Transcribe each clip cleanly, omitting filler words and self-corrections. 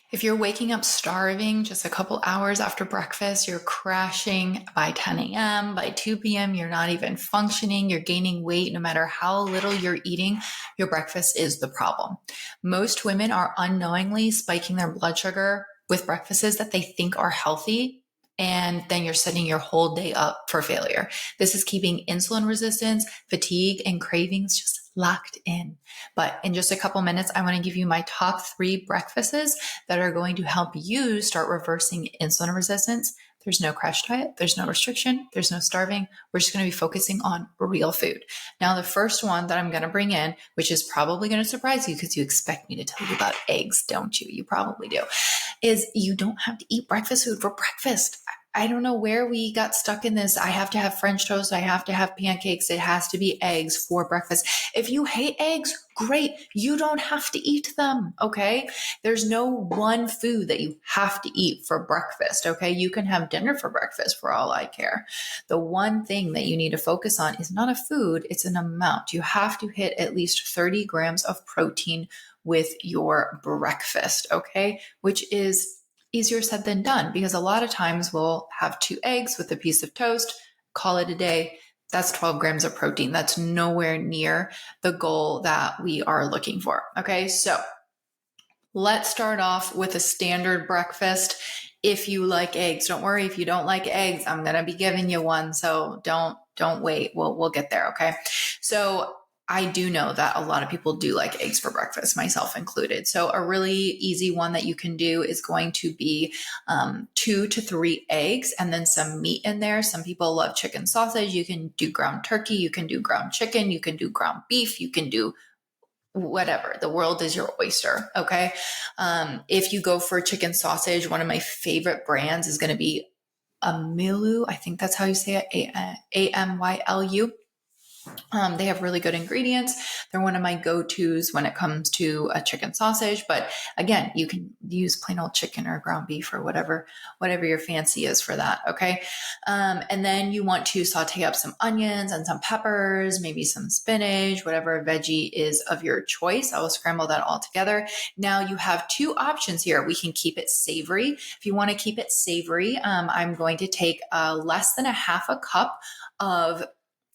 If you're waking up starving just a couple hours after breakfast, you're crashing by 10 a.m., by 2 p.m., you're not even functioning, you're gaining weight no matter how little you're eating, your breakfast is the problem. Most women are unknowingly spiking their blood sugar with breakfasts that they think are healthy. And then you're setting your whole day up for failure. This is keeping insulin resistance, fatigue, and cravings just locked in. But in just a couple minutes, I want to give you my top 3 breakfasts that are going to help you start reversing insulin resistance. There's no crash diet. There's no restriction. There's no starving. We're just going to be focusing on real food. Now, the first one that I'm going to bring in, which is probably going to surprise you because you expect me to tell you about eggs, don't you? You probably do, is you don't have to eat breakfast food for breakfast. I don't know where we got stuck in this. I have to have French toast. I have to have pancakes. It has to be eggs for breakfast. If you hate eggs, great. You don't have to eat them. Okay. There's no one food that you have to eat for breakfast. Okay. You can have dinner for breakfast for all I care. The one thing that you need to focus on is not a food. It's an amount. You have to hit at least 30 grams of protein with your breakfast. Okay. Which is easier said than done, because a lot of times we'll have 2 eggs with a piece of toast, call it a day. That's 12 grams of protein. That's nowhere near the goal that we are looking for. Okay, so let's start off with a standard breakfast. If you like eggs, don't worry. If you don't like eggs, I'm going to be giving you one. So don't wait. We'll get there. Okay. So I do know that a lot of people do like eggs for breakfast, myself included. So a really easy one that you can do is going to be 2 to 3 eggs and then some meat in there. Some people love chicken sausage. You can do ground turkey. You can do ground chicken. You can do ground beef. You can do whatever. The world is your oyster. Okay. If you go for chicken sausage, one of my favorite brands is going to be Amylu. I think that's how you say it. Amylu. They have really good ingredients. They're one of my go-tos when it comes to a chicken sausage. But again, you can use plain old chicken or ground beef or whatever your fancy is for that. Okay. And then you want to saute up some onions and some peppers, maybe some spinach, whatever veggie is of your choice. I will scramble that all together. Now you have 2 options here. We can keep it savory. If you want to keep it savory, I'm going to take less than a half a cup of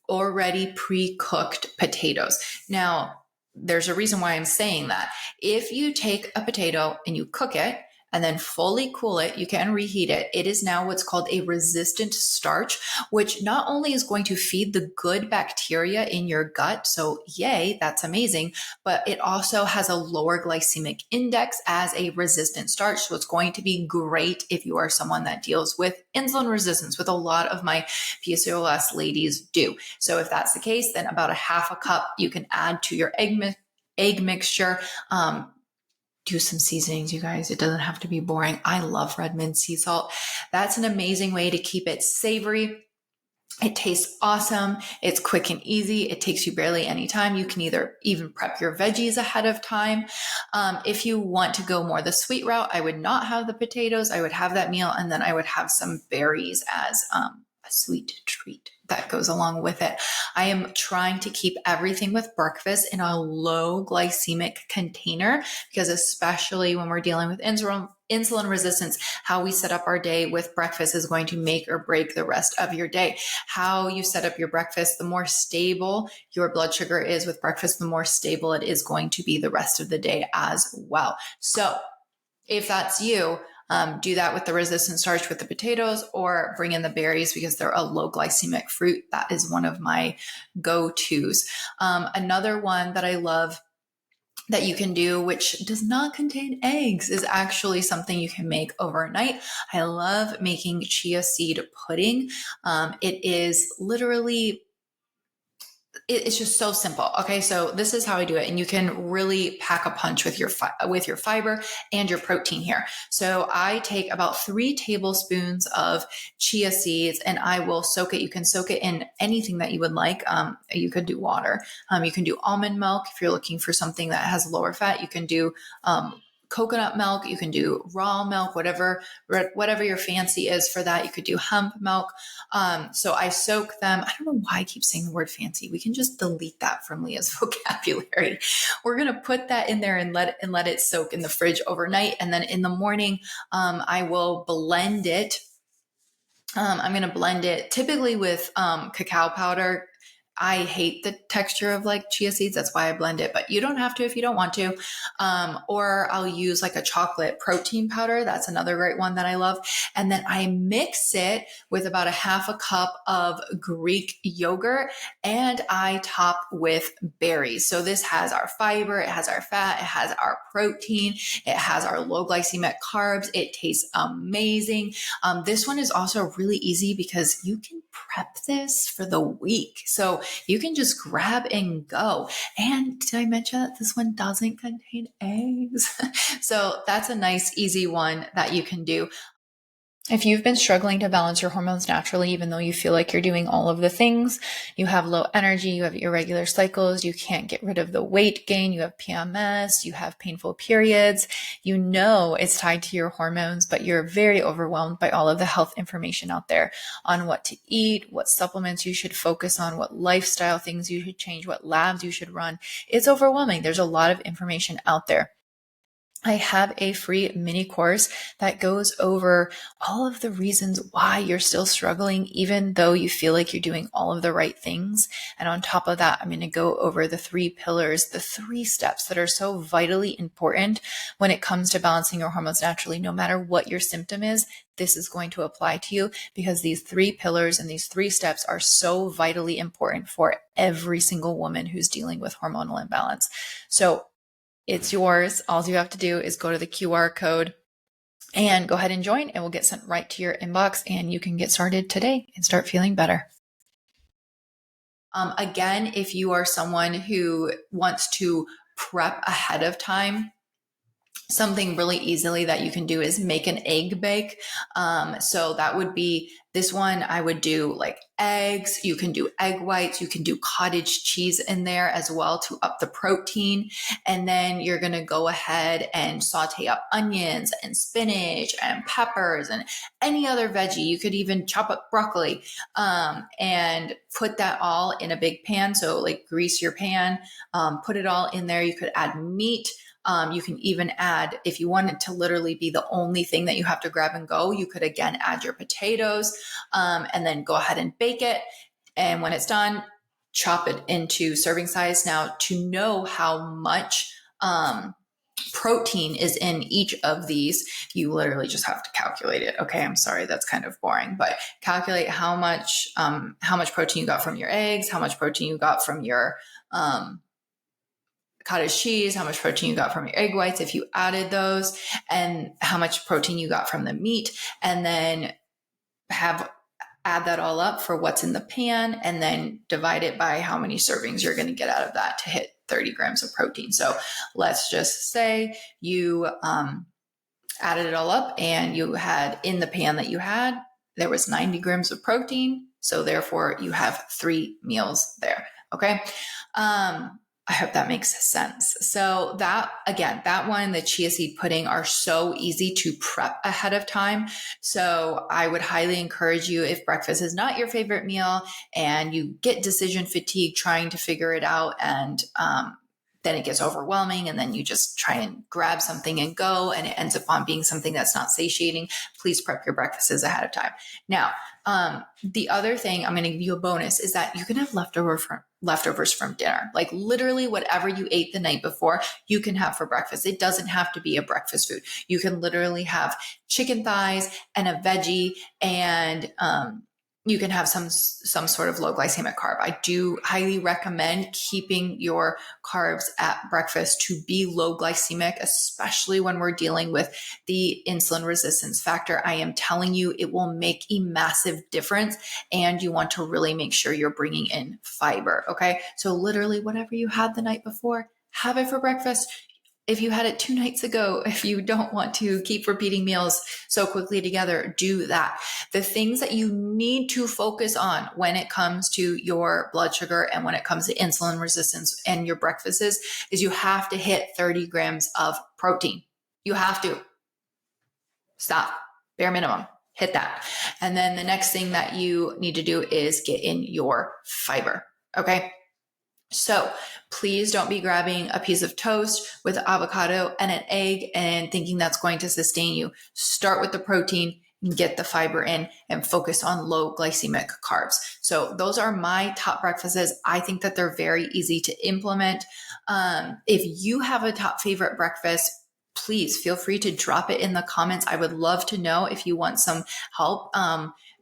already pre-cooked potatoes. Now, there's a reason why I'm saying that. If you take a potato and you cook it and then fully cool it, you can reheat it. It is now what's called a resistant starch, which not only is going to feed the good bacteria in your gut, so yay, that's amazing, but it also has a lower glycemic index as a resistant starch. So it's going to be great if you are someone that deals with insulin resistance, with a lot of my PCOS ladies do. So if that's the case, then about a half a cup you can add to your egg mixture. Do some seasonings, you guys. It doesn't have to be boring. I love red mint sea salt. That's an amazing way to keep it savory. It tastes awesome. It's quick and easy. It takes you barely any time. You can either even prep your veggies ahead of time. If you want to go more the sweet route, I would not have the potatoes. I would have that meal, and then I would have some berries as a sweet treat that goes along with it. I am trying to keep everything with breakfast in a low glycemic container, because especially when we're dealing with insulin resistance, how we set up our day with breakfast is going to make or break the rest of your day. How you set up your breakfast, the more stable your blood sugar is with breakfast, the more stable it is going to be the rest of the day as well. So if that's you, do that with the resistant starch with the potatoes, or bring in the berries because they're a low glycemic fruit. That is one of my go-tos. Another one that I love that you can do, which does not contain eggs, is actually something you can make overnight. I love making chia seed pudding. It is literally it's just so simple. Okay. So this is how I do it. And you can really pack a punch with your fiber and your protein here. So I take about 3 tablespoons of chia seeds and I will soak it. You can soak it in anything that you would like. You could do water. You can do almond milk. If you're looking for something that has lower fat, you can do, coconut milk, you can do raw milk, whatever your fancy is for that. You could do hemp milk. So I soak them. I don't know why I keep saying the word fancy. We can just delete that from Leah's vocabulary. We're going to put that in there and let it soak in the fridge overnight. And then in the morning, I will blend it. I'm going to blend it typically with cacao powder. I hate the texture of like chia seeds. That's why I blend it, but you don't have to if you don't want to. Or I'll use like a chocolate protein powder. That's another great one that I love. And then I mix it with about a half a cup of Greek yogurt, and I top with berries. So this has our fiber, it has our fat, it has our protein, it has our low glycemic carbs. It tastes amazing. This one is also really easy because you can prep this for the week. So you can just grab and go. And did I mention that this one doesn't contain eggs? So that's a nice, easy one that you can do. If you've been struggling to balance your hormones naturally, even though you feel like you're doing all of the things, you have low energy, you have irregular cycles, you can't get rid of the weight gain, you have PMS, you have painful periods, you know it's tied to your hormones, but you're very overwhelmed by all of the health information out there on what to eat, what supplements you should focus on, what lifestyle things you should change, what labs you should run. It's overwhelming. There's a lot of information out there. I have a free mini course that goes over all of the reasons why you're still struggling, even though you feel like you're doing all of the right things. And on top of that, I'm going to go over the 3 pillars, the 3 steps that are so vitally important when it comes to balancing your hormones naturally. No matter what your symptom is, this is going to apply to you because these 3 pillars and these 3 steps are so vitally important for every single woman who's dealing with hormonal imbalance. So it's yours. All you have to do is go to the QR code and go ahead and join. It will get sent right to your inbox and you can get started today and start feeling better. Again, if you are someone who wants to prep ahead of time, something really easily that you can do is make an egg bake. So that would be this one. I would do like eggs. You can do egg whites. You can do cottage cheese in there as well to up the protein. And then you're going to go ahead and saute up onions and spinach and peppers and any other veggie. You could even chop up broccoli and put that all in a big pan. So like grease your pan, put it all in there. You could add meat. You can even add, if you want it to literally be the only thing that you have to grab and go, you could again add your potatoes and then go ahead and bake it. And when it's done, chop it into serving size. Now, to know how much protein is in each of these, you literally just have to calculate it. Okay, I'm sorry, that's kind of boring, but calculate how much protein you got from your eggs, how much protein you got from your cottage cheese, how much protein you got from your egg whites if you added those, and how much protein you got from the meat, and then add that all up for what's in the pan, and then divide it by how many servings you're going to get out of that to hit 30 grams of protein. So let's just say you added it all up and you had in the pan that you had, there was 90 grams of protein. So therefore you have 3 meals there. Okay. I hope that makes sense. So that one, the chia seed pudding are so easy to prep ahead of time. So I would highly encourage you, if breakfast is not your favorite meal and you get decision fatigue trying to figure it out, and then it gets overwhelming and then you just try and grab something and go and it ends up on being something that's not satiating, please prep your breakfasts ahead of time. Now, the other thing I'm going to give you a bonus is that you can have leftovers from dinner. Like literally whatever you ate the night before, you can have for breakfast. It doesn't have to be a breakfast food. You can literally have chicken thighs and a veggie, and you can have some sort of low glycemic carb. I do highly recommend keeping your carbs at breakfast to be low glycemic, especially when we're dealing with the insulin resistance factor. I am telling you, it will make a massive difference, and you want to really make sure you're bringing in fiber. Okay. So literally whatever you had the night before, have it for breakfast. If you had it 2 nights ago, if you don't want to keep repeating meals so quickly together, do that. The things that you need to focus on when it comes to your blood sugar and when it comes to insulin resistance and your breakfasts is you have to hit 30 grams of protein. You have to stop, bare minimum, hit that. And then the next thing that you need to do is get in your fiber. Okay. So please don't be grabbing a piece of toast with avocado and an egg and thinking that's going to sustain you. Start with the protein and get the fiber in and focus on low glycemic carbs. So those are my top breakfasts. I think that they're very easy to implement. If you have a top favorite breakfast, please feel free to drop it in the comments. I would love to know if you want some help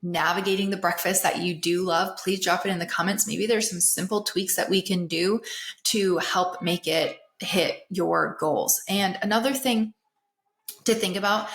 navigating the breakfast that you do love. Please drop it in the comments. Maybe there's some simple tweaks that we can do to help make it hit your goals. And another thing to think about,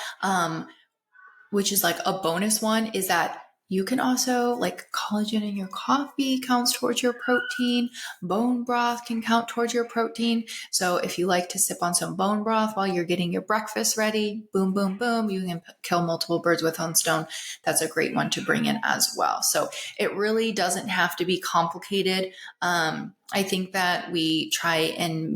which is like a bonus one, is that you can also, like, collagen in your coffee counts towards your protein. Bone broth can count towards your protein. So if you like to sip on some bone broth while you're getting your breakfast ready, boom, boom, boom, you can kill multiple birds with one stone. That's a great one to bring in as well. So it really doesn't have to be complicated. I think that we try and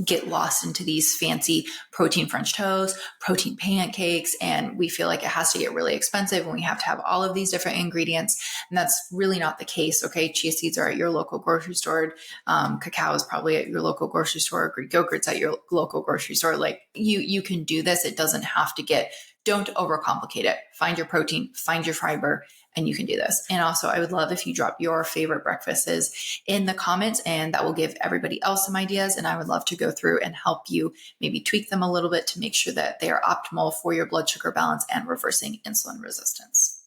get lost into these fancy protein French toast, protein pancakes, and we feel like it has to get really expensive and we have to have all of these different ingredients. And that's really not the case. Okay. Chia seeds are at your local grocery store. Cacao is probably at your local grocery store. Greek yogurt's at your local grocery store. Like you can do this. It doesn't have to don't overcomplicate it. Find your protein, find your fiber, and you can do this. And also, I would love if you drop your favorite breakfasts in the comments, and that will give everybody else some ideas. And I would love to go through and help you maybe tweak them a little bit to make sure that they are optimal for your blood sugar balance and reversing insulin resistance.